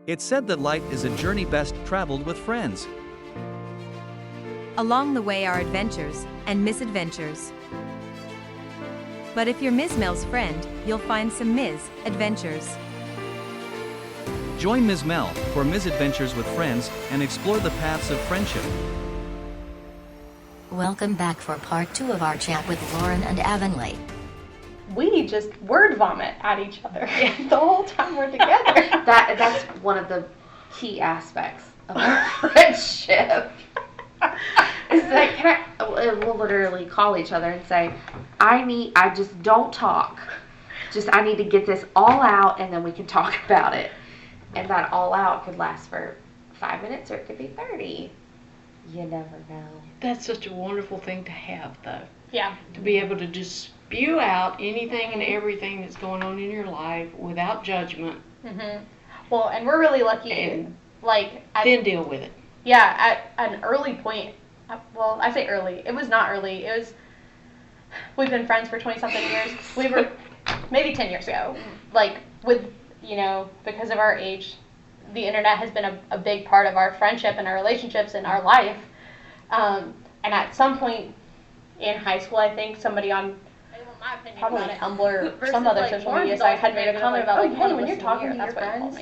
It's said that life is a journey best traveled with friends. Along the way are adventures and misadventures. But if you're Miz Mel's friend, you'll find some adventures. Join Miz Mel for misadventures with friends and explore the paths of friendship. Welcome back for part 2 of our chat with Lauren and Avonlea. We just word vomit at each other the whole time we're together. That's one of the key aspects of our friendship. It's like, we'll literally call each other and say, I just don't talk. I need to get this all out and then we can talk about it. And that all out could last for 5 minutes or it could be 30. You never know. That's such a wonderful thing to have, though. Yeah. To be able to just spew out anything and everything that's going on in your life without judgment. Mm-hmm. Well, and we're really lucky. And then deal with it. Yeah, at an early point. Well, I say early. It was not early. We've been friends for 20-something years. We were maybe 10 years ago. Because of our age, the internet has been a big part of our friendship and our relationships and our life. And at some point in high school, I think somebody on probably Tumblr or some other social media site had made a comment about hey, when you're talking to your friends,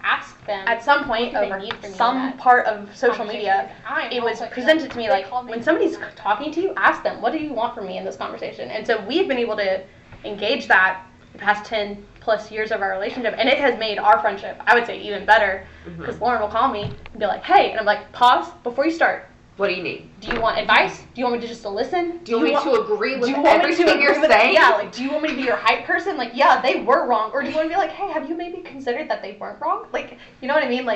ask them at some point over some part of social media, it was presented to me when somebody's talking to you, ask them, what do you want from me in this conversation? And so we've been able to engage that the past 10 plus years of our relationship, and it has made our friendship, I would say, even better, because Lauren will call me and be like, hey, and I'm like, pause before you start. What do you need? Do you want advice? Do you want me to just listen? Do you want me to agree with everything you're saying? Yeah, do you want me to be your hype person? Yeah, they were wrong. Or do you want to be like, hey, have you maybe considered that they weren't wrong? You know what I mean?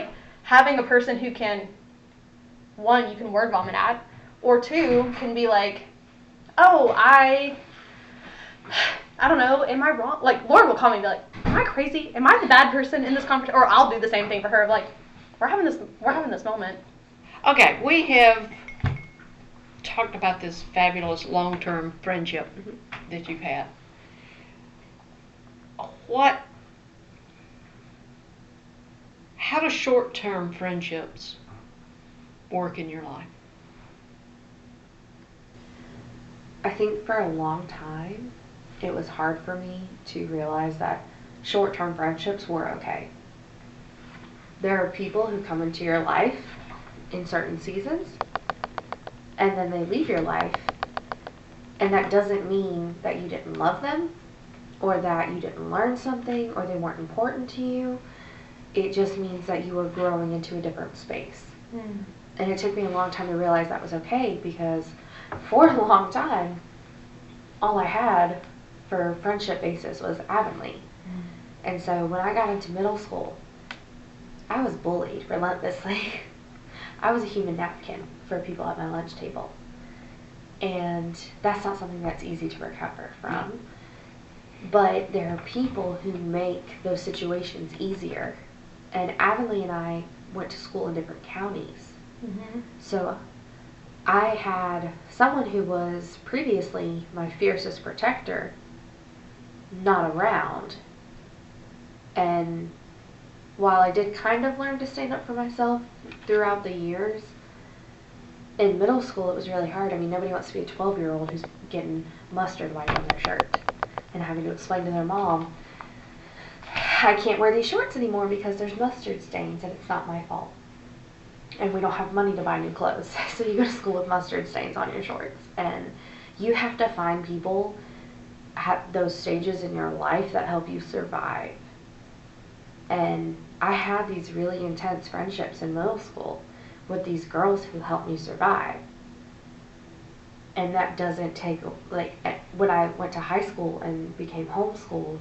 Having a person who can, one, you can word vomit at, or two, can be like, oh, I don't know, am I wrong? Lauren will call me and be like, am I crazy? Am I the bad person in this conversation? Or I'll do the same thing for her, we're having this moment. Okay, we have talked about this fabulous long-term friendship that you've had. How do short-term friendships work in your life? I think for a long time, it was hard for me to realize that short-term friendships were okay. There are people who come into your life in certain seasons, and then they leave your life, and that doesn't mean that you didn't love them, or that you didn't learn something, or they weren't important to you. It just means that you were growing into a different space. And it took me a long time to realize that was okay, because for a long time, all I had for friendship basis was Avonlea. And so when I got into middle school, I was bullied relentlessly. I was a human napkin for people at my lunch table. And that's not something that's easy to recover from. But there are people who make those situations easier. And Avonlea and I went to school in different counties. So I had someone who was previously my fiercest protector not around. And while I did kind of learn to stand up for myself throughout the years, in middle school it was really hard. I mean, nobody wants to be a 12-year-old who's getting mustard white on their shirt and having to explain to their mom, I can't wear these shorts anymore because there's mustard stains and it's not my fault. And we don't have money to buy new clothes. So you go to school with mustard stains on your shorts. And you have to find people at those stages in your life that help you survive. And I had these really intense friendships in middle school with these girls who helped me survive. And that doesn't take, when I went to high school and became homeschooled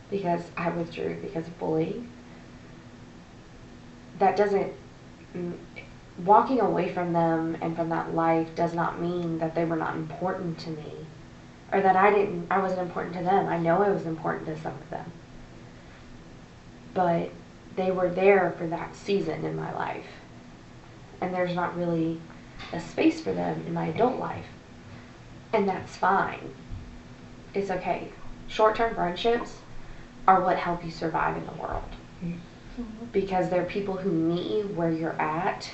because I withdrew because of bullying, that doesn't, walking away from them and from that life does not mean that they were not important to me, or that I wasn't important to them. I know I was important to some of them. But they were there for that season in my life. And there's not really a space for them in my adult life. And that's fine. It's okay. Short-term friendships are what help you survive in the world. because they're people who meet you where you're at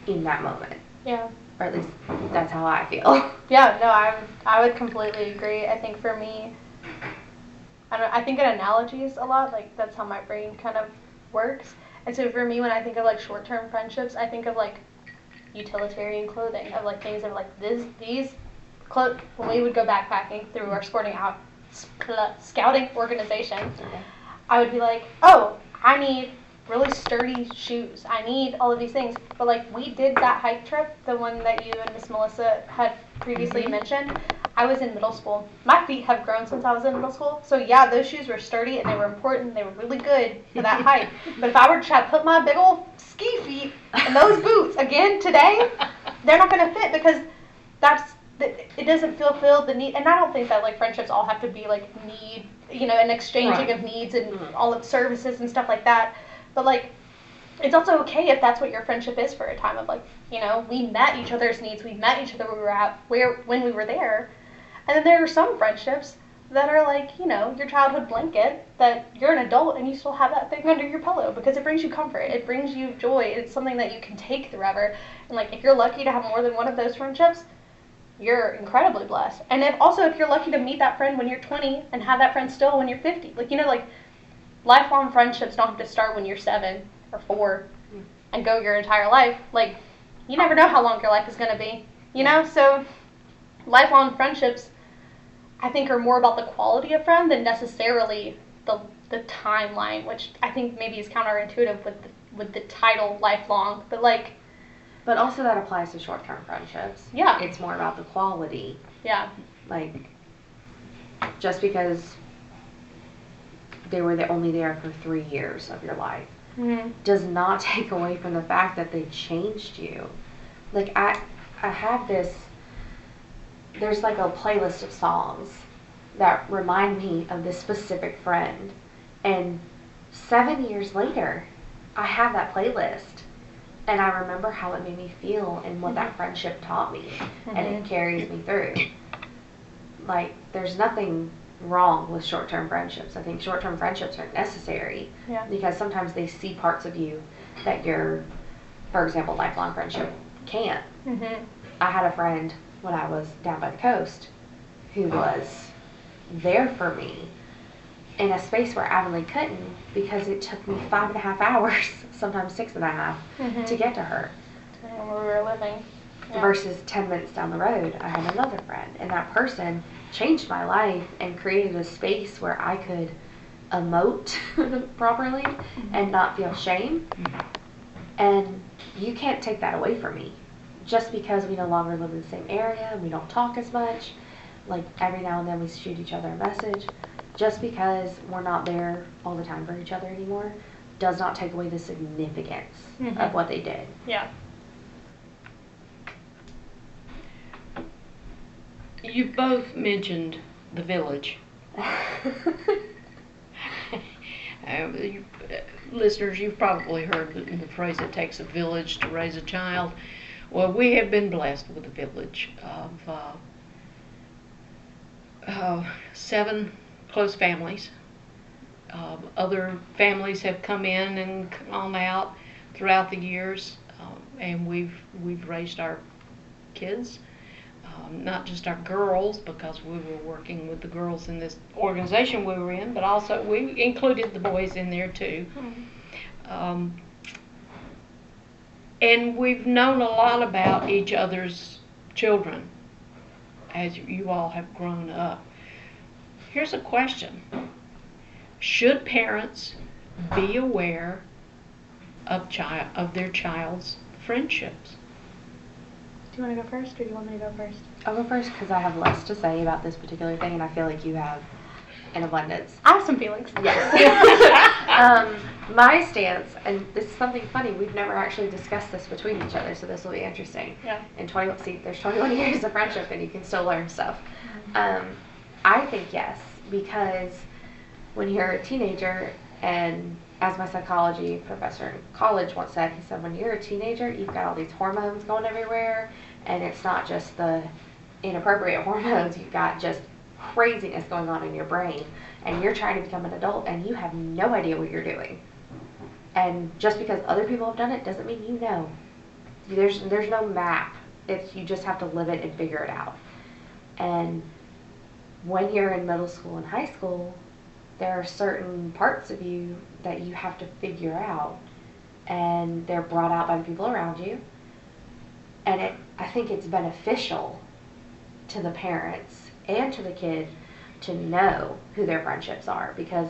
in that moment. Yeah. Or at least that's how I feel. Yeah, no, I would completely agree. I think for me, I think in analogies a lot, like that's how my brain kind of works. And so for me, when I think of like short-term friendships, I think of like utilitarian clothing, of like things that are like these clothes. When we would go backpacking through our scouting organization, I would be like, oh, I need really sturdy shoes. I need all of these things. But like we did that hike trip, the one that you and Miss Melissa had previously mentioned. I was in middle school. My feet have grown since I was in middle school. So yeah, those shoes were sturdy and they were important. They were really good for that hike. But if I were to try to put my big old ski feet in those boots again today, they're not going to fit because it doesn't fulfill the need. And I don't think that like friendships all have to be like need, an exchanging of needs and all of services and stuff like that. But like, it's also okay if that's what your friendship is for a time of like, we met each other's needs. We met each other where we were at, when we were there. And then there are some friendships that are like, your childhood blanket that you're an adult and you still have that thing under your pillow because it brings you comfort. It brings you joy. It's something that you can take forever. And like, if you're lucky to have more than one of those friendships, you're incredibly blessed. And if you're lucky to meet that friend when you're 20 and have that friend still when you're 50, like, lifelong friendships don't have to start when you're 7 or 4 and go your entire life. Like, you never know how long your life is going to be, So lifelong friendships, I think, are more about the quality of friend than necessarily the timeline, which I think maybe is counterintuitive with the title lifelong. But also that applies to short-term friendships. Yeah. It's more about the quality. Yeah. Like, just because they were only there for 3 years of your life does not take away from the fact that they changed you. Like, I have there's like a playlist of songs that remind me of this specific friend. And 7 years later, I have that playlist. And I remember how it made me feel and what that friendship taught me. And it carries me through. Like, there's nothing wrong with short-term friendships. I think short-term friendships are necessary because sometimes they see parts of you that your, for example, lifelong friendship can't. I had a friend when I was down by the coast who was there for me in a space where Avonlea couldn't because it took me 5.5 hours, sometimes 6.5, to get to her. Where we were living. Yeah. Versus 10 minutes down the road, I had another friend. And that person changed my life and created a space where I could emote properly and not feel shame. And you can't take that away from me. Just because we no longer live in the same area and we don't talk as much, like every now and then we shoot each other a message, just because we're not there all the time for each other anymore, does not take away the significance of what they did. Yeah. You both mentioned the village. Listeners, you've probably heard the phrase, it takes a village to raise a child. Well, we have been blessed with a village of 7 close families. Other families have come in and gone out throughout the years, and we've raised our kids. Not just our girls, because we were working with the girls in this organization we were in, but also we included the boys in there too. And we've known a lot about each other's children as you all have grown up. Here's a question. Should parents be aware of their child's friendships? Do you want to go first, or do you want me to go first? I'll go first because I have less to say about this particular thing, and I feel like you have an abundance. I have some feelings. Yes. My stance, and this is something funny, we've never actually discussed this between each other, so this will be interesting. Yeah. There's 21 years of friendship, and you can still learn stuff. I think yes, because when you're a teenager, and as my psychology professor in college once said, he said, when you're a teenager, you've got all these hormones going everywhere, and it's not just the inappropriate hormones, you've got just craziness going on in your brain, and you're trying to become an adult, and you have no idea what you're doing. And just because other people have done it doesn't mean you know. There's no map. You just have to live it and figure it out. And when you're in middle school and high school, there are certain parts of you that you have to figure out, and they're brought out by the people around you. And I think it's beneficial to the parents and to the kid to know who their friendships are, because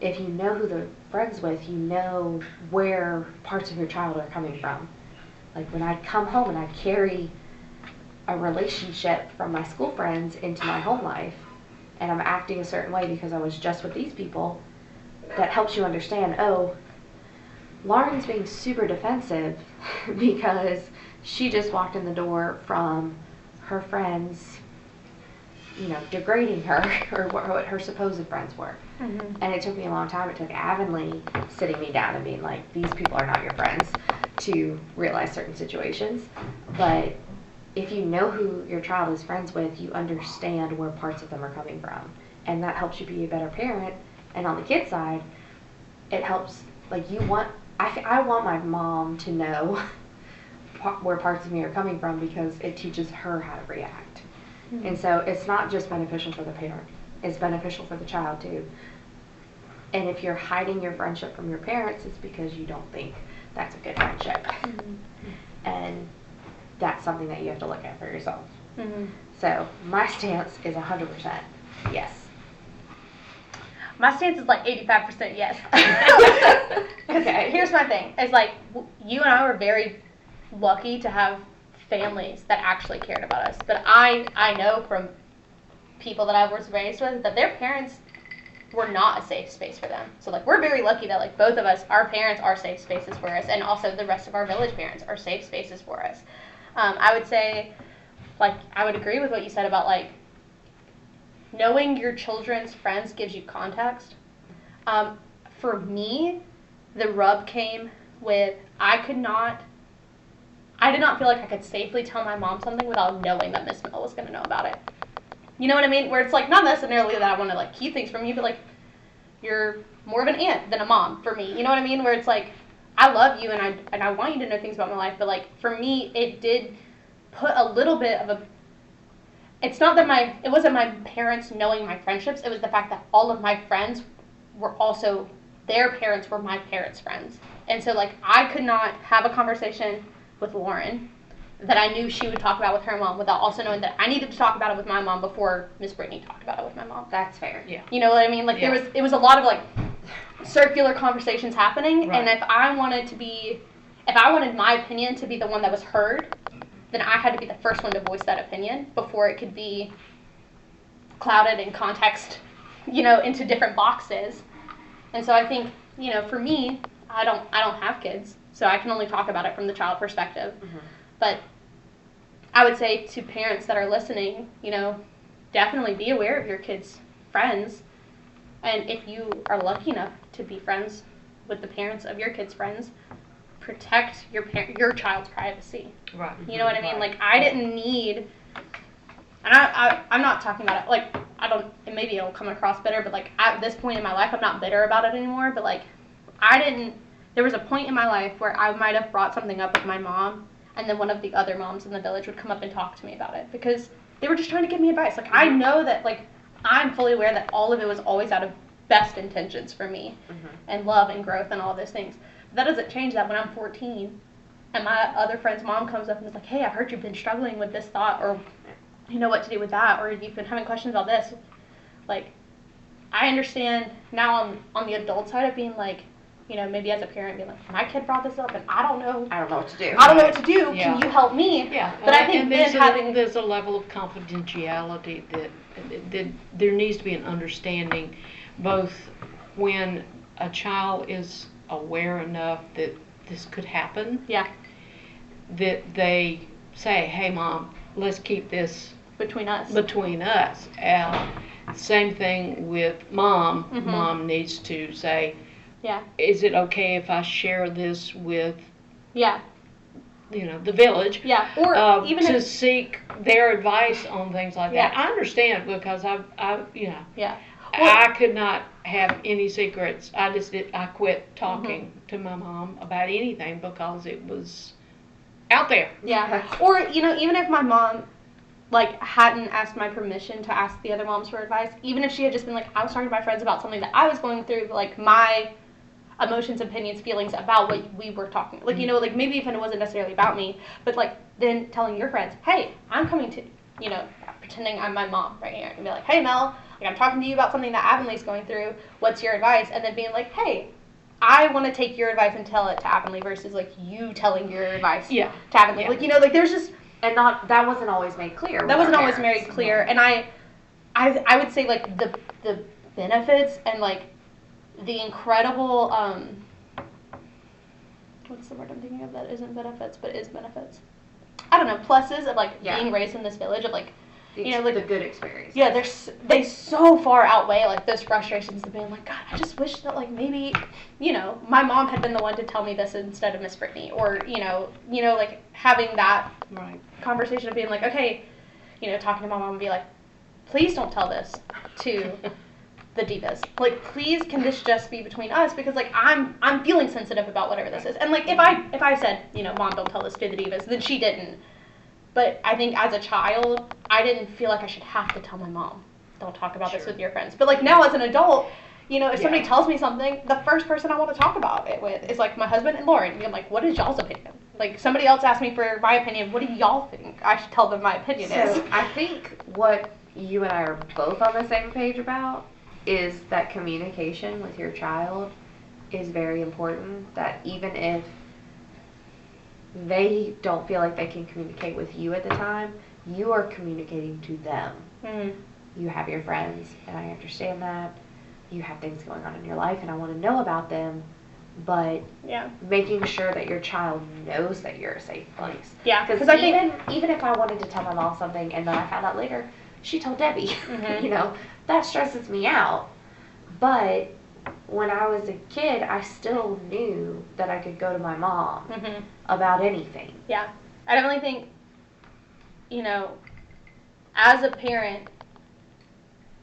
if you know who they're friends with, you know where parts of your child are coming from. Like when I come home and I carry a relationship from my school friends into my home life, and I'm acting a certain way because I was just with these people, that helps you understand, oh, Lauren's being super defensive because she just walked in the door from her friends, degrading her, or what her supposed friends were. Mm-hmm. And it took me a long time. It took Avonlea sitting me down and being like, these people are not your friends, to realize certain situations. But if you know who your child is friends with, you understand where parts of them are coming from. And that helps you be a better parent. And on the kid side, it helps, I want my mom to know where parts of me are coming from, because it teaches her how to react. Mm-hmm. And so it's not just beneficial for the parent, it's beneficial for the child too. And if you're hiding your friendship from your parents, it's because you don't think that's a good friendship. Mm-hmm. And that's something that you have to look at for yourself. Mm-hmm. So my stance is 100% yes. My stance is like 85% yes. Okay. Here's my thing. It's like, you and I were very lucky to have families that actually cared about us. But I know from people that I was raised with that their parents were not a safe space for them. So we're very lucky that both of us, our parents are safe spaces for us, and also the rest of our village parents are safe spaces for us. I would say, I would agree with what you said about knowing your children's friends gives you context. For me, the rub came with I did not feel like I could safely tell my mom something without knowing that Miz Mel was going to know about it. You know what I mean? Where it's not necessarily that I want to keep things from you, but you're more of an aunt than a mom for me. You know what I mean? Where it's I love you and I want you to know things about my life, but for me, it did put a little bit of a. It's not that it wasn't my parents knowing my friendships. It was the fact that all of my friends were also, their parents were my parents' friends. And so I could not have a conversation with Lauren that I knew she would talk about with her mom without also knowing that I needed to talk about it with my mom before Miss Brittany talked about it with my mom. That's fair. Yeah. You know what I mean? It was a lot of circular conversations happening. Right. And if I wanted my opinion to be the one that was heard, then I had to be the first one to voice that opinion before it could be clouded in context, into different boxes. And so I think, for me, I don't have kids, so I can only talk about it from the child perspective. Mm-hmm. But I would say to parents that are listening, definitely be aware of your kids' friends. And if you are lucky enough to be friends with the parents of your kids' friends, protect your child's privacy. Right. You know what I mean? I didn't need, and I'm not talking about it, I don't, and maybe it'll come across bitter, but at this point in my life, I'm not bitter about it anymore, but there was a point in my life where I might have brought something up with my mom, and then one of the other moms in the village would come up and talk to me about it, because they were just trying to give me advice. I know that, I'm fully aware that all of it was always out of best intentions for me, mm-hmm. and love and growth and all those things. But that doesn't change that when I'm 14, and my other friend's mom comes up and is like, hey, I heard you've been struggling with this thought, or you know what to do with that, or you've been having questions about this. I understand now on the adult side of being maybe as a parent being my kid brought this up and I don't know what to do. Yeah. Can you help me? Yeah. But I think there's a level of confidentiality that there needs to be an understanding, both when a child is aware enough that this could happen. Yeah. That they say, hey mom, let's keep this between us. Same thing with mom. Mm-hmm. Mom needs to say, yeah, is it okay if I share this with, yeah, the village? Yeah, or even to seek their advice on things like that. Yeah. I understand, because I yeah. I could not have any secrets. I quit talking to my mom about anything because it was out there. Yeah. Or, you know, even if my mom, like, hadn't asked my permission to ask the other moms for advice, even if she had just been like, I was talking to my friends about something that I was going through, like, my emotions, opinions, feelings about what we were talking, like, you know, like, maybe even it wasn't necessarily about me, but, like, then telling your friends, hey, I'm coming to, you know, pretending I'm my mom right here, and be like, hey, Mel, like, I'm talking to you about something that Avonlea's going through, what's your advice? And then being like, hey, I want to take your advice and tell it to Avonlea versus, like, you telling your advice to Avonlea. Yeah. Like, you know, like, there's just... And that wasn't always made clear. That wasn't always made clear. And I would say, like, the benefits and, like, the incredible, what's the word I'm thinking of that isn't benefits, but is benefits? I don't know, pluses of, like, being raised in this village, of, like, you know, like, the good experience. Yeah, they so far outweigh, like, those frustrations of being like, God, I just wish that, like, maybe, you know, my mom had been the one to tell me this instead of Miss Brittany, or, you know, like, having that conversation of being like, okay, you know, talking to my mom and be like, please don't tell this to the divas. Like, please, can this just be between us? Because, like, I'm feeling sensitive about whatever this is. And, like, if I said, you know, Mom, don't tell this to the divas, then she didn't. But I think as a child, I didn't feel like I should have to tell my mom, don't talk about this with your friends. But, like, now as an adult, you know, if somebody tells me something, the first person I want to talk about it with is, like, my husband and Lauren. And I'm like, what is y'all's opinion? Like, somebody else asked me for my opinion. What do y'all think I should tell them my opinion is? So I think what you and I are both on the same page about is that communication with your child is very important. That even if they don't feel like they can communicate with you at the time, you are communicating to them. You have your friends, and I understand that. You have things going on in your life, and I want to know about them, but making sure that your child knows that you're a safe place. Yeah, because I think even if I wanted to tell my mom something and then I found out later, she told Debbie, you know, that stresses me out. But when I was a kid, I still knew that I could go to my mom about anything. Yeah. I definitely think, you know, as a parent,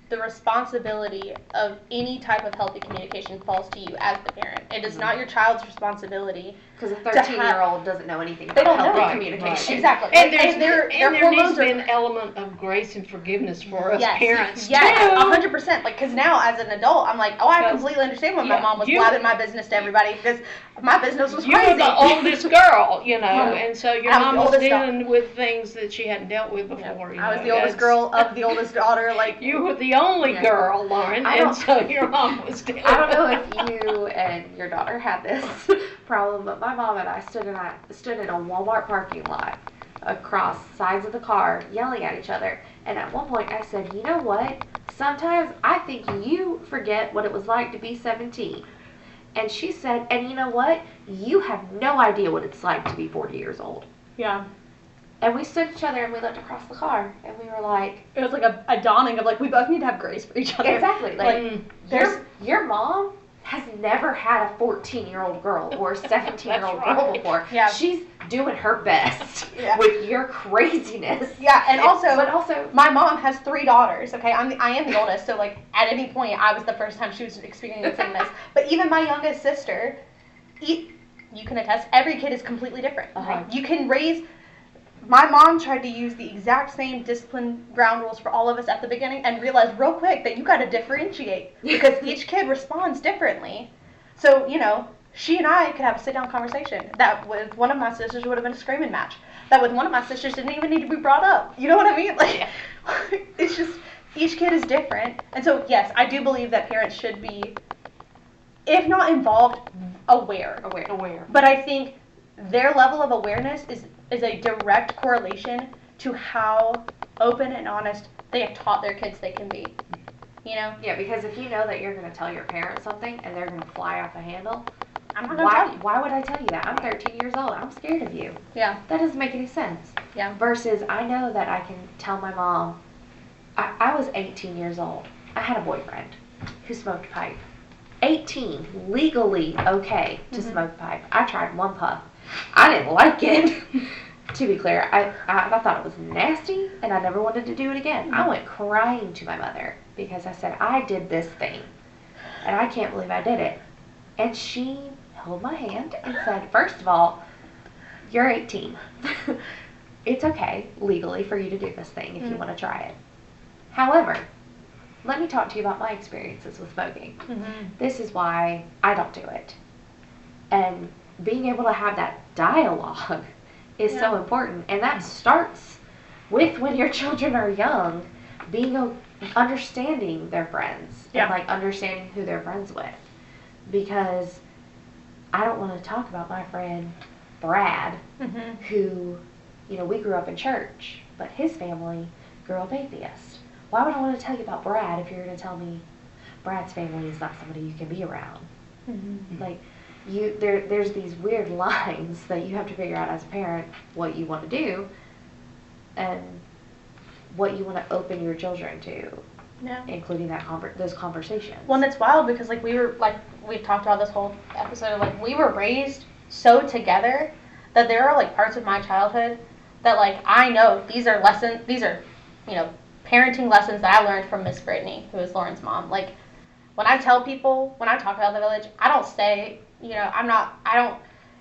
the responsibility of any type of healthy communication falls to you as the parent. It is not your child's responsibility. Because a 13-year-old doesn't know anything about healthy communication. Right. Exactly. And there needs to be an element of grace and forgiveness for us parents, too. 100%. Like, because now, as an adult, I'm like, oh, I completely understand when my mom was blabbing my business to everybody, because my business was crazy. You were the oldest girl, you know, and so your mom was dealing with things that she hadn't dealt with before. You know, I was the oldest girl of the oldest daughter. Like, you were the only girl, Lauren, and so your mom was dealing with I don't know if you and your daughter had this problem, but my mom and I stood in a Walmart parking lot across sides of the car yelling at each other. And at one point I said, you know what? Sometimes I think you forget what it was like to be 17. And she said, and you know what? You have no idea what it's like to be 40 years old. Yeah. And we stood at each other and we looked across the car and we were like... It was like a dawning of, like, we both need to have grace for each other. Exactly. Like your mom has never had a 14-year-old girl or a 17-year-old girl before. Yeah. She's doing her best with your craziness. Yeah, and but also, my mom has 3 daughters, okay? I am the oldest, so, like, at any point, I was the first time she was experiencing this. But even my youngest sister, you can attest, every kid is completely different. Right? You can raise... My mom tried to use the exact same discipline ground rules for all of us at the beginning and realized real quick that you got to differentiate because each kid responds differently. So, you know, she and I could have a sit-down conversation. That with one of my sisters would have been a screaming match. That with one of my sisters didn't even need to be brought up. You know what I mean? Like, it's just, each kid is different. And so, yes, I do believe that parents should be, if not involved, aware. But I think their level of awareness is a direct correlation to how open and honest they have taught their kids they can be. You know? Yeah, because if you know that you're going to tell your parents something and they're going to fly off the handle, I'm not going to tell you. Why would I tell you that? I'm 13 years old. I'm scared of you. Yeah. That doesn't make any sense. Yeah. Versus I know that I can tell my mom, I was 18 years old. I had a boyfriend who smoked pipe. 18, legally okay to smoke pipe. I tried one puff. I didn't like it. To be clear, I thought it was nasty, and I never wanted to do it again. I went crying to my mother because I said, I did this thing. and I can't believe I did it. And she held my hand and said, first of all, you're 18. It's okay legally for you to do this thing if you want to try it. However, let me talk to you about my experiences with smoking. This is why I don't do it. And being able to have that dialogue is so important. And that starts with when your children are young, understanding their friends and like understanding who they're friends with. Because I don't want to talk about my friend Brad, who, you know, we grew up in church, but his family grew up atheist. Why would I want to tell you about Brad if you're going to tell me Brad's family is not somebody you can be around? Like, there's these weird lines that you have to figure out as a parent what you want to do and what you want to open your children to, including those conversations. Well, and it's wild because like we've talked about this whole episode of like we were raised so together that there are like parts of my childhood that like I know these are you know, parenting lessons that I learned from Miss Brittany, who is Lauren's mom. Like when I talk about the village, I don't say, you know,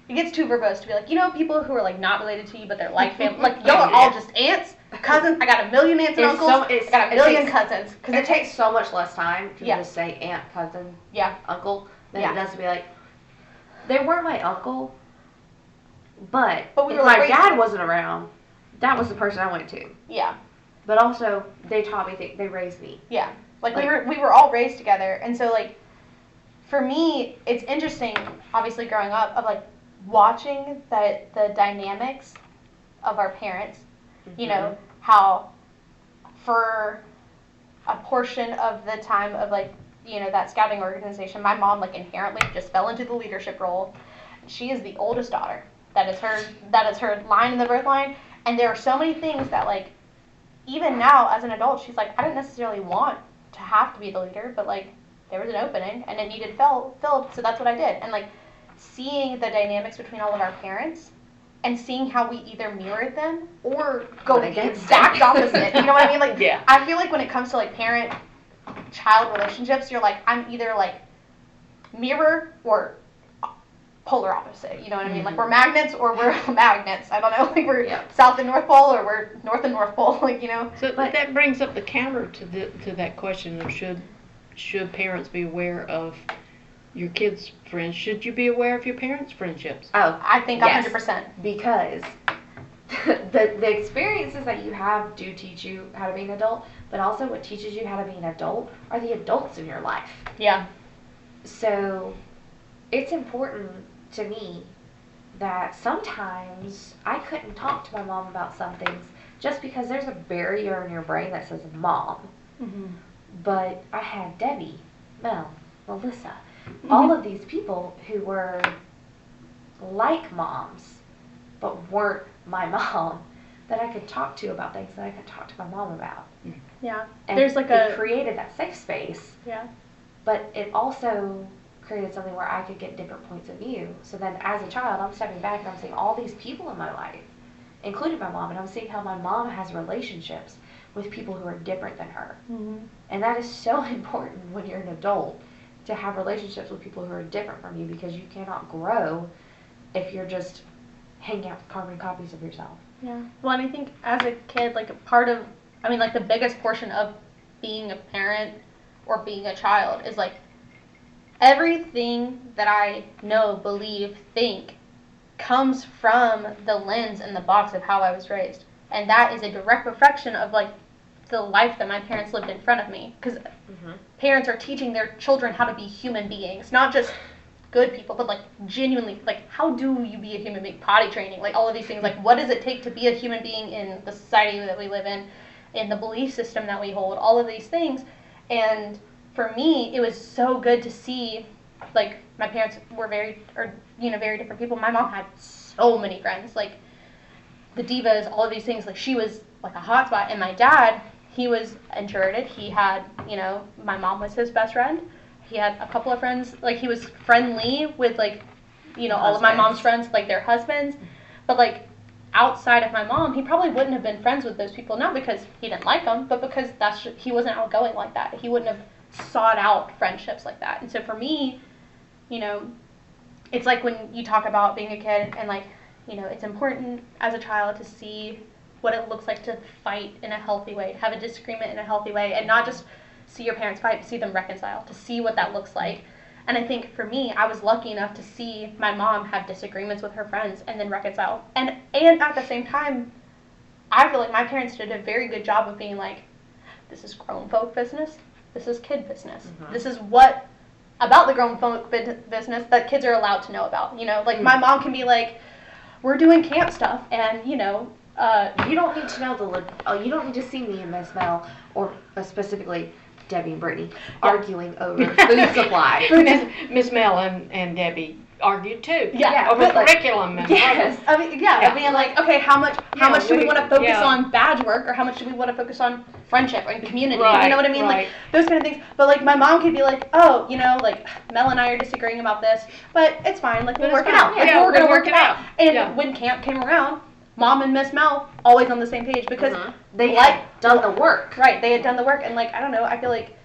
it gets too verbose to be like, you know, people who are like not related to you, but they're like family, like y'all are all just aunts, cousins. I got a million aunts and uncles. I got a million cousins. Because it takes so much less time to just say aunt, cousin, uncle, than it does to be like, they weren't my uncle, but we if were my dad wasn't around, that was the person I went to. Yeah. But also, they taught me, they raised me. Yeah. Like we were all raised together, and so like, for me, it's interesting, obviously growing up, of like watching the dynamics of our parents. You know, how for a portion of the time of like, you know, that scouting organization, my mom like inherently just fell into the leadership role. She is the oldest daughter. That is her line in the birth line. And there are so many things that like, even now as an adult, she's like, I didn't necessarily want to have to be the leader, but like there was an opening and it needed filled, so that's what I did. And like seeing the dynamics between all of our parents and seeing how we either mirrored them or go the exact opposite. You know what I mean? Like, I feel like when it comes to like parent-child relationships, you're like, I'm either like mirror or polar opposite. You know what I mean? Like we're magnets or we're magnets. I don't know. Like we're South and North Pole or we're North and North Pole. Like, you know. So that brings up the counter to that question of should parents be aware of your kids' friends? Should you be aware of your parents' friendships? Oh, I think 100%. Because the experiences that you have do teach you how to be an adult, but also what teaches you how to be an adult are the adults in your life. Yeah. So it's important to me that sometimes I couldn't talk to my mom about some things just because there's a barrier in your brain that says mom. But I had Debbie, Mel, Melissa, all of these people who were like moms, but weren't my mom, that I could talk to about things that I could talk to my mom about. Yeah. And there's like it created that safe space. Yeah. But it also created something where I could get different points of view. So then as a child, I'm stepping back and I'm seeing all these people in my life, including my mom, and I'm seeing how my mom has relationships with people who are different than her. And that is so important when you're an adult, to have relationships with people who are different from you, because you cannot grow if you're just hanging out with carbon copies of yourself. Yeah. Well, and I think as a kid, like the biggest portion of being a parent or being a child is like everything that I know, believe, think comes from the lens and the box of how I was raised. And that is a direct reflection of like the life that my parents lived in front of me. Because parents are teaching their children how to be human beings, not just good people, but like genuinely, like how do you be a human being? Potty training, like all of these things. Like what does it take to be a human being in the society that we live in the belief system that we hold, all of these things. And for me, it was so good to see, like, my parents were very different people. My mom had so many friends, like the divas, all of these things. Like she was like a hotspot. And my dad, he was introverted. He had, you know, my mom was his best friend. He had a couple of friends. Like he was friendly with like, you know, all of my mom's friends, like their husbands. But like outside of my mom, he probably wouldn't have been friends with those people. Not because he didn't like them, but because he wasn't outgoing like that. He wouldn't have sought out friendships like that. And so for me, you know, it's like when you talk about being a kid and like, you know, it's important as a child to see what it looks like to fight in a healthy way, have a disagreement in a healthy way, and not just see your parents fight, but see them reconcile, to see what that looks like. And I think for me, I was lucky enough to see my mom have disagreements with her friends and then reconcile. And at the same time, I feel like my parents did a very good job of being like, this is grown folk business, this is kid business. This is what about the grown folk business that kids are allowed to know about. You know, like my mom can be like, we're doing camp stuff, and you know, you don't need to know you don't need to see me and Miz Mel, or specifically Debbie and Brittany, arguing over food supply. Miz Mel and Debbie argued too. Yeah, over curriculum. And yes. I mean, I mean, like, okay, how much do we want to focus on badge work, or how much do we want to focus on friendship and community? Right, you know what I mean? right. Like those kind of things. But like my mom could be like, oh, you know, like Mel and I are disagreeing about this, but it's fine. Like we'll work it out. Yeah, we're gonna work it out. And Yeah. when camp came around, Mom and Miss Mel always on the same page because they had done the work. Right, they had done the work, and like I don't know, I feel like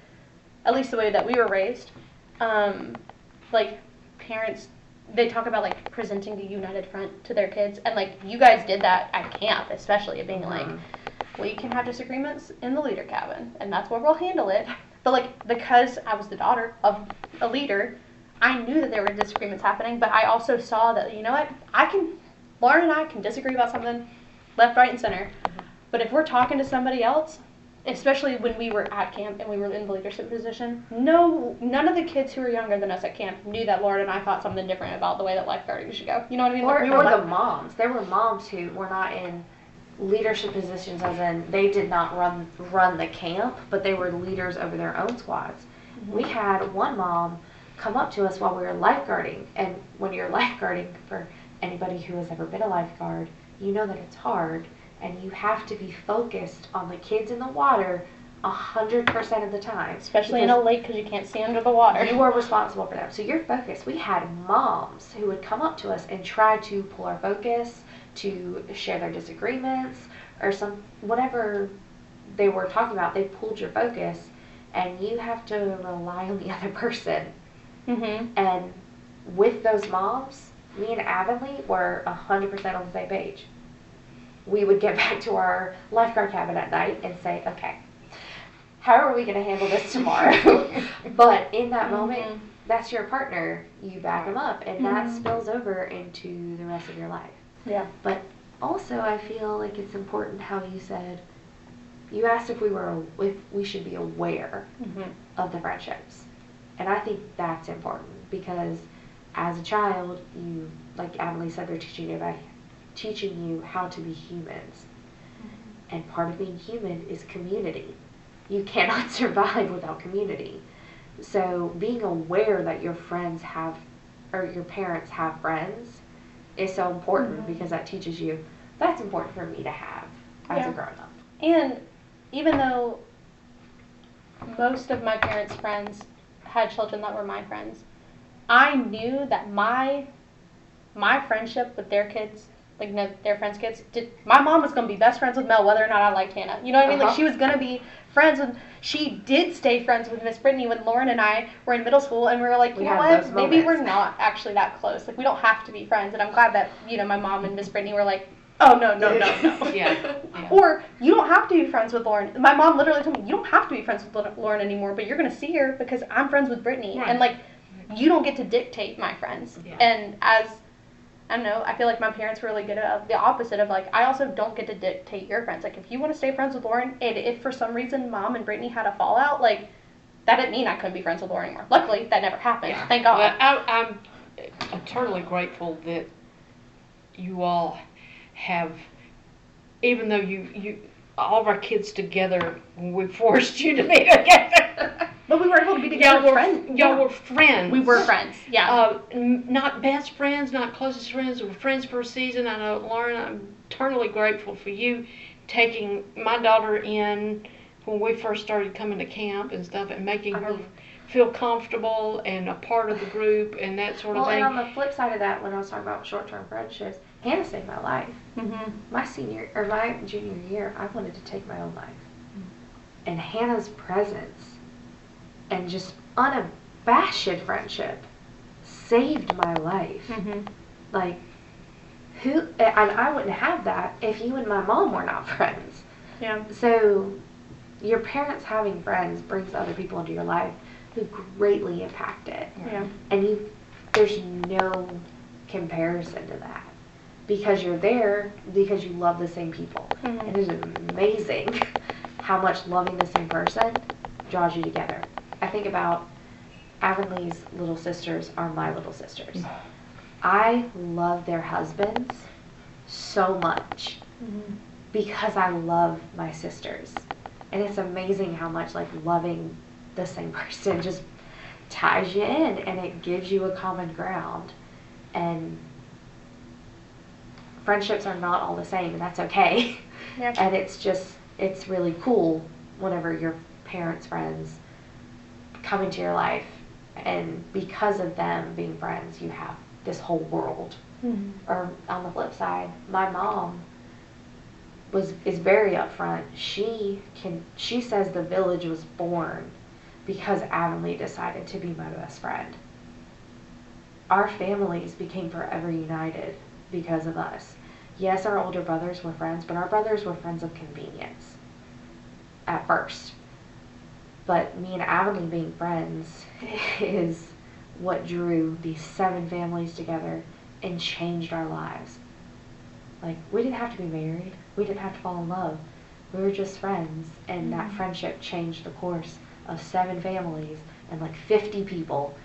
at least the way that we were raised, like parents, they talk about like presenting the united front to their kids, and like you guys did that at camp, especially, of being like, we can have disagreements in the leader cabin, and that's where we'll handle it. But like because I was the daughter of a leader, I knew that there were disagreements happening, but I also saw that, you know what, Lauren and I can disagree about something left, right, and center, but if we're talking to somebody else, especially when we were at camp and we were in the leadership position, none of the kids who were younger than us at camp knew that Lauren and I thought something different about the way that lifeguarding should go. You know what I mean? Or the moms. There were moms who were not in leadership positions, as in they did not run the camp, but they were leaders over their own squads. We had one mom come up to us while we were lifeguarding, and when you're lifeguarding, for anybody who has ever been a lifeguard, you know that it's hard, and you have to be focused on the kids in the water 100% of the time. Especially in a lake, because you can't see under the water. You are responsible for them. So you're focused. We had moms who would come up to us and try to pull our focus, to share their disagreements, or whatever they were talking about. They pulled your focus, and you have to rely on the other person. And with those moms, me and Avonlea were 100% on the same page. We would get back to our lifeguard cabin at night and say, okay, how are we going to handle this tomorrow? But in that moment, that's your partner. You back them up, and that spills over into the rest of your life. Yeah. But also, I feel like it's important how you said, you asked if we should be aware of the friendships. And I think that's important because as a child, you, like Avonlea said, they're teaching you how to be humans. And part of being human is community. You cannot survive without community. So being aware that your friends have, or your parents have friends, is so important because that teaches you, that's important for me to have as a grown-up. And even though most of my parents' friends had children that were my friends, I knew that my friendship with their kids, like their friends' kids, my mom was going to be best friends with Mel whether or not I liked Hannah. You know what I mean? Like she was going to be friends with, she did stay friends with Miss Brittany when Lauren and I were in middle school, and we were like, you know what, maybe we're not actually that close. Like we don't have to be friends. And I'm glad that, you know, my mom and Miss Brittany were like, oh, no. Yeah. Or you don't have to be friends with Lauren. My mom literally told me, you don't have to be friends with Lauren anymore, but you're going to see her because I'm friends with Brittany. Right. And, like, you don't get to dictate my friends. Yeah. And I don't know, I feel like my parents were really good at the opposite of, like, I also don't get to dictate your friends. Like, if you want to stay friends with Lauren, and if for some reason Mom and Brittany had a fallout, like, that didn't mean I couldn't be friends with Lauren anymore. Luckily, that never happened. Yeah. Thank God. Well, I'm eternally grateful that you all have, even though you all of our kids together, we forced you to be together. But we were able to be together. Y'all were friends. We were friends, yeah. Not best friends, not closest friends. We were friends for a season. I know, Lauren, I'm eternally grateful for you taking my daughter in when we first started coming to camp and stuff, and making her feel comfortable and a part of the group and that sort of thing. Well, and on the flip side of that, when I was talking about short-term friendships, Hannah saved my life. My junior year, I wanted to take my own life. And Hannah's presence and just unabashed friendship saved my life. Mm-hmm. Like, and I wouldn't have that if you and my mom were not friends. Yeah. So your parents having friends brings other people into your life who greatly impact it. Yeah. And there's no comparison to that. Because you're there, because you love the same people. Mm-hmm. And it is amazing how much loving the same person draws you together. I think about Avonlea's little sisters are my little sisters. I love their husbands so much because I love my sisters. And it's amazing how much like loving the same person just ties you in, and it gives you a common ground. And friendships are not all the same, and that's okay. Yeah. And it's really cool whenever your parents' friends come into your life, and because of them being friends, you have this whole world. Mm-hmm. Or on the flip side, my mom is very upfront. She says the village was born because Avonlea decided to be my best friend. Our families became forever united because of us. Yes, our older brothers were friends, but our brothers were friends of convenience at first. But me and Avonlea being friends is what drew these 7 families together and changed our lives. Like, we didn't have to be married. We didn't have to fall in love. We were just friends, and that friendship changed the course of 7 families and like 50 people.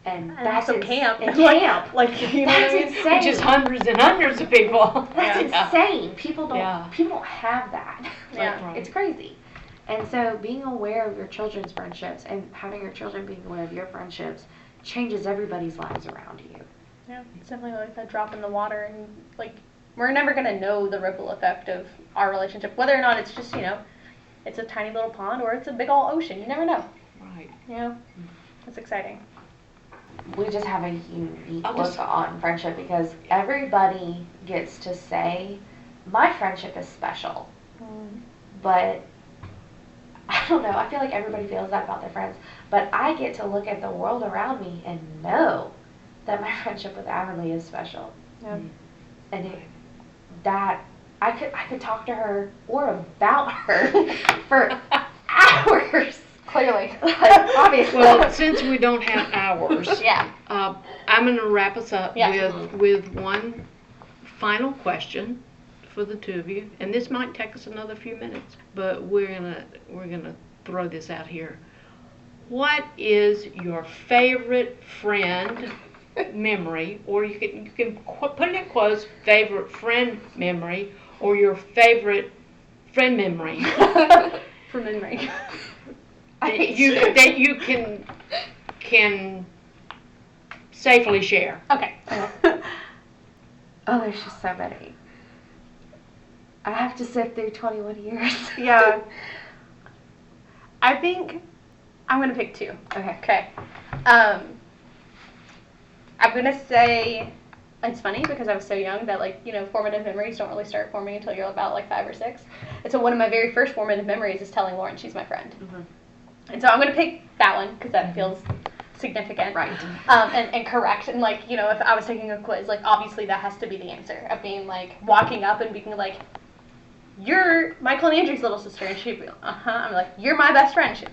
And that's also camp. And camp. Like, you know That's what I mean? insane. Which is hundreds and hundreds of people. That's Yeah. insane. People don't Yeah. have that. Like, Yeah. it's crazy. And so being aware of your children's friendships and having your children being aware of your friendships changes everybody's lives around you. Yeah, it's definitely like that drop in the water, and like we're never gonna know the ripple effect of our relationship, whether or not it's just, you know, it's a tiny little pond or it's a big old ocean. You never know. Right. You know, it's exciting. We just have a unique I'll look just- on friendship because everybody gets to say, my friendship is special. But I don't know, I feel like everybody feels that about their friends. But I get to look at the world around me and know that my friendship with Avonlea is special. Yeah. And I could talk to her or about her for hours. Clearly. Like, obviously. Well, since we don't have hours, Yeah. I'm going to wrap us up Yeah. with one final question for the two of you, and this might take us another few minutes, but we're gonna throw this out here. What is your favorite friend memory, or you can put it in quotes, favorite friend memory, or your favorite friend memory From memory. that you can safely share? Okay. Oh, there's just so many. I have to sit through 21 years. Yeah. I think I'm gonna pick 2. Okay. Okay. I'm gonna say it's funny because I was so young that, like, you know, formative memories don't really start forming until you're about like 5 or 6. And so one of my very first formative memories is telling Lauren she's my friend. Mhm. And so I'm gonna pick that one because that feels significant, Right. and correct. And like, you know, if I was taking a quiz, like obviously that has to be the answer of being like walking up and being like, "You're Michael and Andrew's little sister," and she'd be, I'm like, "You're my best friend." She'd,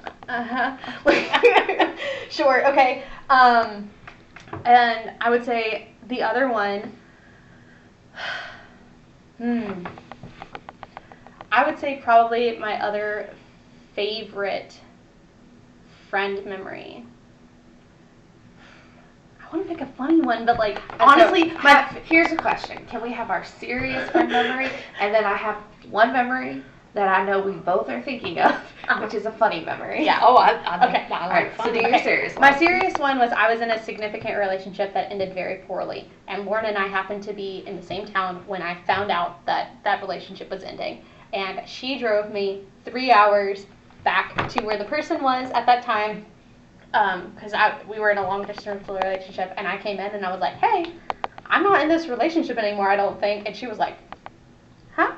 like, sure, okay. And I would say the other one, I would say probably my other favorite friend memory. I want to pick a funny one, but like, honestly, here's a question. Can we have our serious friend memory, and then I have one memory that I know we both are thinking of, which is a funny memory. Yeah. Oh, Okay. I All like right, so fun. do your serious one. My serious one was I was in a significant relationship that ended very poorly, and Lauren and I happened to be in the same town when I found out that that relationship was ending. And she drove me 3 hours back to where the person was at that time, because we were in a long distance relationship, and I came in and I was like, "Hey, I'm not in this relationship anymore, I don't think." And she was like, "Huh?"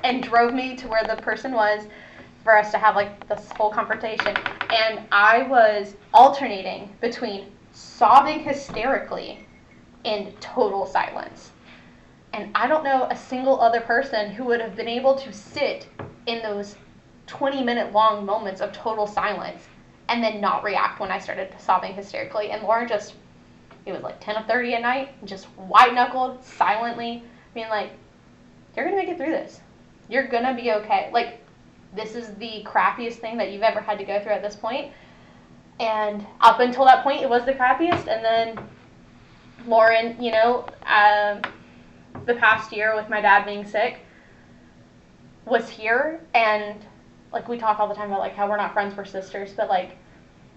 and drove me to where the person was for us to have like this whole confrontation. And I was alternating between sobbing hysterically and total silence. And I don't know a single other person who would have been able to sit in those 20-minute long moments of total silence and then not react when I started sobbing hysterically. And Lauren just, it was like 10:30 at night, just white-knuckled, silently, being like, you're going to make it through this. You're going to be okay. Like, this is the crappiest thing that you've ever had to go through at this point. And up until that point, it was the crappiest. And then Lauren, you know, the past year with my dad being sick, was here. And, like, we talk all the time about, like, how we're not friends, we're sisters. But, like,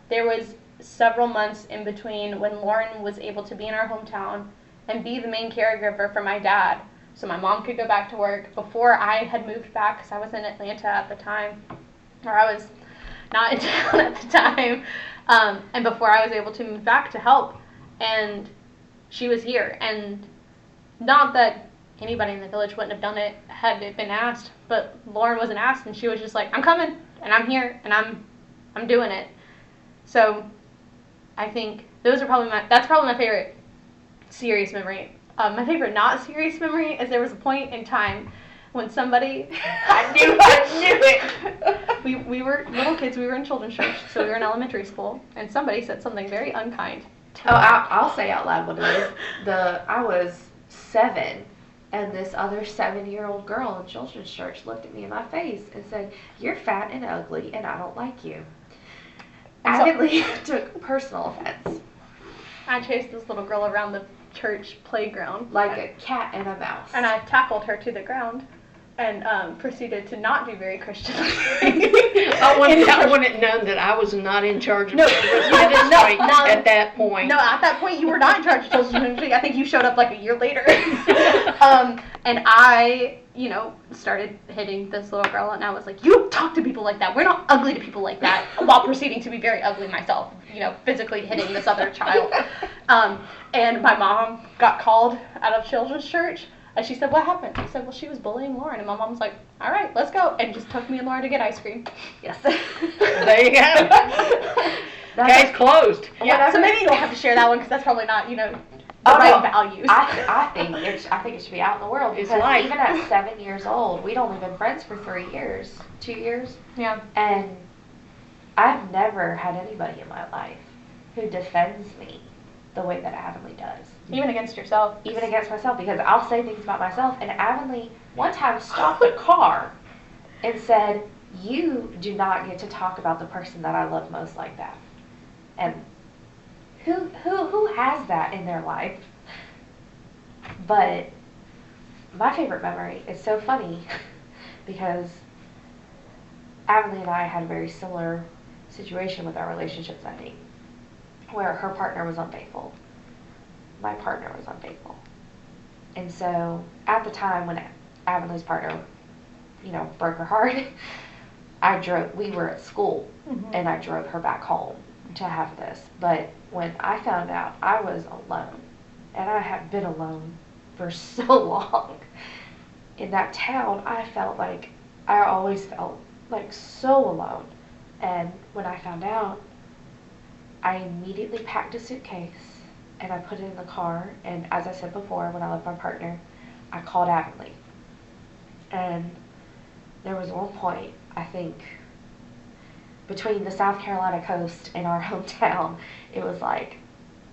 there was several months in between when Lauren was able to be in our hometown and be the main caregiver for my dad, so my mom could go back to work before I had moved back, because I was in Atlanta at the time, or I was not in town at the time, and before I was able to move back to help, and she was here. And not that anybody in the village wouldn't have done it had it been asked, but Lauren wasn't asked, and she was just like, I'm coming, and I'm here, and I'm doing it. So I think that's probably my favorite serious memory. My favorite not serious memory is there was a point in time when somebody, I knew it. We were little kids, we were in children's church, so we were in elementary school, and somebody said something very unkind to me. I'll say out loud what it is. I was 7, and this other 7-year-old girl in children's church looked at me in my face and said, "You're fat and ugly, and I don't like you." Avidly took personal offense. I chased this little girl around the church playground Like a cat and a mouse. and I tackled her to the ground and proceeded to not do very Christian. I wouldn't known that I was not in charge of No, children's no, ministry no. at that point. No, at that point you were not in charge of children's ministry. I think you showed up like a year later. And I, you know, started hitting this little girl, and I was like, you don't talk to people like that. We're not ugly to people like that, while proceeding to be very ugly myself, you know, physically hitting this other child. And my mom got called out of children's church, and she said, what happened? I said, well, she was bullying Lauren. And my mom was like, all right, let's go. And just took me and Lauren to get ice cream. Yes. There you go. Case closed. Yeah, so maybe you don't have to share that one, because that's probably not, you know, the right values. I think it should be out in the world, because even at 7 years old, we'd only been friends for 3 years, 2 years. Yeah. And I've never had anybody in my life who defends me the way that Avonlea does. Even against yourself. Even against myself, because I'll say things about myself. And Avonlea one time stopped a car and said, "You do not get to talk about the person that I love most like that." And who has that in their life? But my favorite memory is so funny because Avonlea and I had a very similar situation with our relationships ending, where her partner was unfaithful. My partner was unfaithful. And so at the time when Avonlea's partner, you know, broke her heart, we were at school, and I drove her back home to have this. But when I found out, I was alone, and I had been alone for so long. In that town, I always felt like so alone. And when I found out, I immediately packed a suitcase and I put it in the car. And as I said before, when I left my partner, I called Avonlea. And there was one point, I think, between the South Carolina coast and our hometown, it was like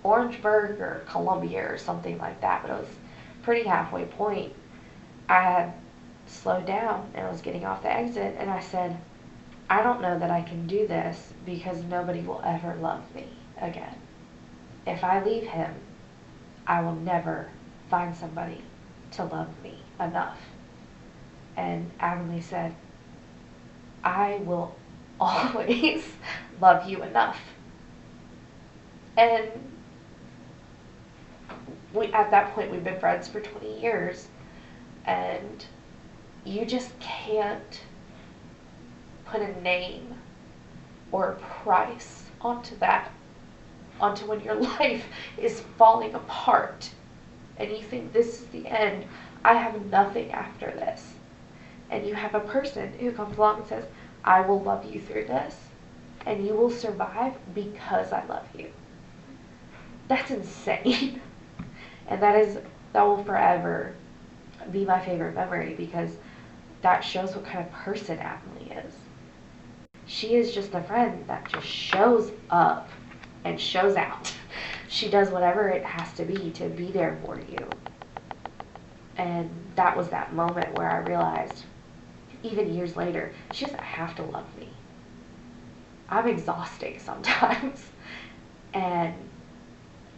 Orangeburg or Columbia or something like that, but it was pretty halfway point. I had slowed down and I was getting off the exit, and I said, I don't know that I can do this because nobody will ever love me again. If I leave him, I will never find somebody to love me enough. And Avonlea said, I will always love you enough. And at that point, we've been friends for 20 years, and you just can't put a name or a price onto when your life is falling apart and you think this is the end, I have nothing after this. And you have a person who comes along and says, I will love you through this, and you will survive because I love you. That's insane. And that will forever be my favorite memory, because that shows what kind of person Avonlea is. She is just a friend that just shows up and shows out. She does whatever it has to be there for you. And that was that moment where I realized, even years later, she doesn't have to love me. I'm exhausting sometimes. And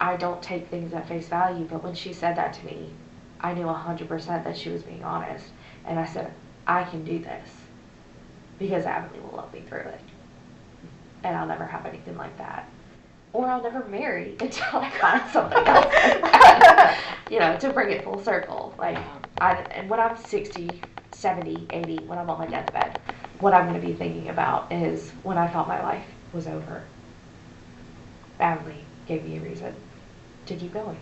I don't take things at face value, but when she said that to me, I knew 100% that she was being honest. And I said, I can do this because Avonlea will love me through it. And I'll never have anything like that. Or I'll never marry until I find somebody else like that. You know, to bring it full circle. Like, and when I'm 60, 70, 80, when I'm on my deathbed, what I'm going to be thinking about is when I thought my life was over, Avonlea gave me a reason to keep going.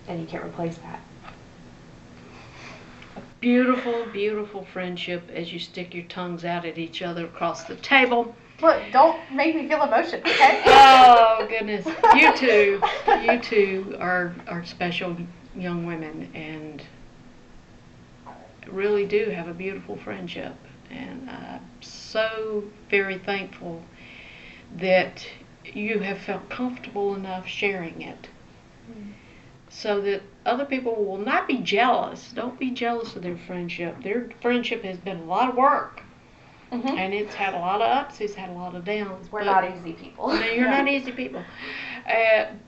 And you can't replace that. A beautiful, beautiful friendship as you stick your tongues out at each other across the table. Look, don't make me feel emotion, okay? Oh, goodness. You two are special young women and really do have a beautiful friendship. And I'm so very thankful that you have felt comfortable enough sharing it. So that other people will not be jealous. Don't be jealous of their friendship. Their friendship has been a lot of work. Mm-hmm. And it's had a lot of ups, it's had a lot of downs. We're not easy people. No, you're not easy people.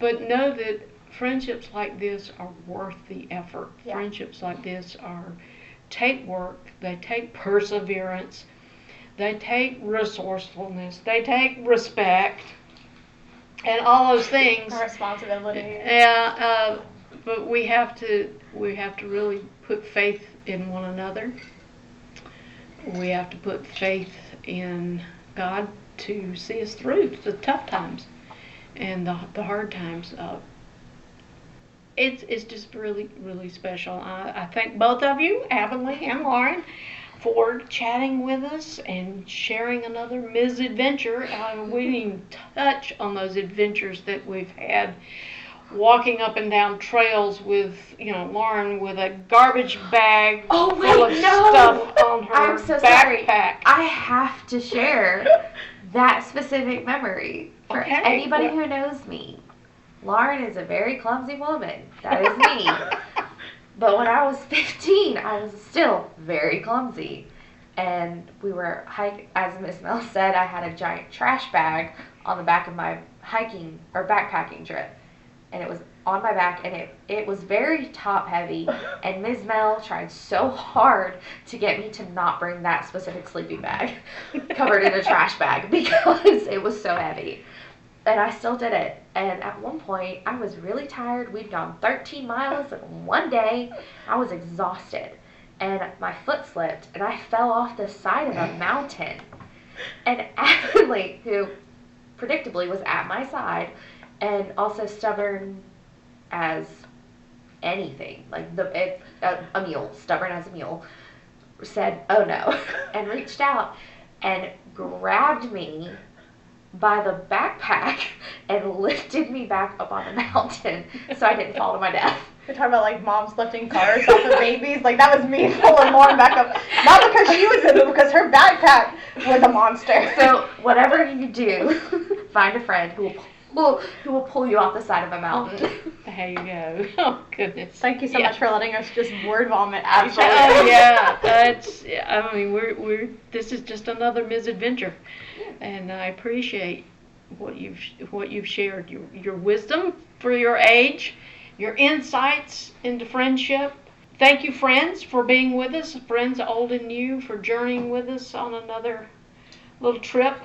But know that friendships like this are worth the effort. Yeah. Friendships like this take work, they take perseverance, they take resourcefulness, they take respect, and all those things. Responsibility. Yeah, but we have to really put faith in one another. We have to put faith in God to see us through the tough times and the hard times. It's just really, really special. I thank both of you, Avonlea and Lauren, for chatting with us and sharing another Ms. Adventure. We didn't even touch on those adventures that we've had. Walking up and down trails with, Lauren with a garbage bag full of stuff on her I'm so backpack. sorry. I have to share that specific memory for Okay. anybody who knows me. Lauren is a very clumsy woman. That is me. But when I was 15, I was still very clumsy. And we were hiking, as Miz Mel said, I had a giant trash bag on the back of my hiking or backpacking trip. And it was on my back, and it was very top heavy, and Miz Mel tried so hard to get me to not bring that specific sleeping bag covered in a trash bag because it was so heavy. And I still did it. And at one point, I was really tired. We'd gone 13 miles in one day. I was exhausted. And my foot slipped, and I fell off the side of a mountain. And Ashley, who predictably was at my side, and also stubborn as anything, like a mule, stubborn as a mule, said, "Oh no," and reached out and grabbed me by the backpack and lifted me back up on the mountain so I didn't fall to my death. You're talking about like moms lifting cars off of babies. Like that was me pulling Lauren back up. Not because she was in it, because her backpack was a monster. So whatever you do, find a friend who will pull you off the side of a mountain. There you go. Oh, goodness. Thank you so Yeah. much for letting us just word vomit at each Oh, other. yeah. We're this is just another Ms. Adventure. And I appreciate what you've shared, your wisdom for your age, your insights into friendship. Thank you, friends, for being with us, friends old and new, for journeying with us on another little trip.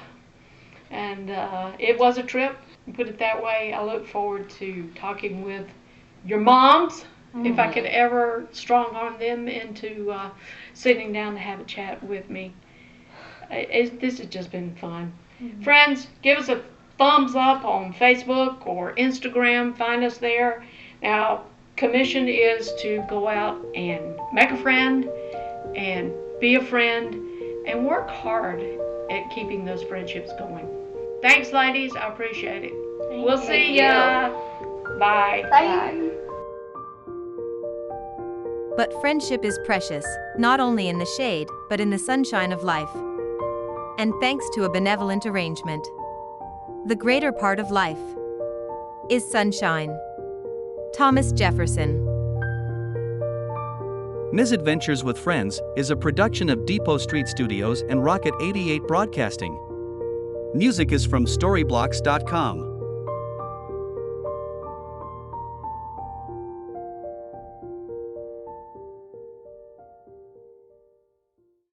And it was a trip, put it that way. I look forward to talking with your moms, if I could ever strong-arm them into sitting down to have a chat with me. This has just been fun. Friends, give us a thumbs up on Facebook or Instagram. Find us there. Now, commission is to go out and make a friend and be a friend and work hard at keeping those friendships going. Thanks, ladies. I appreciate it. We'll Thank see you. ya. Bye. Bye. But friendship is precious, not only in the shade, but in the sunshine of life. And thanks to a benevolent arrangement, the greater part of life is sunshine. Thomas Jefferson. Misadventures with Friends is a production of Depot Street Studios and Rocket 88 Broadcasting. Music is from Storyblocks.com.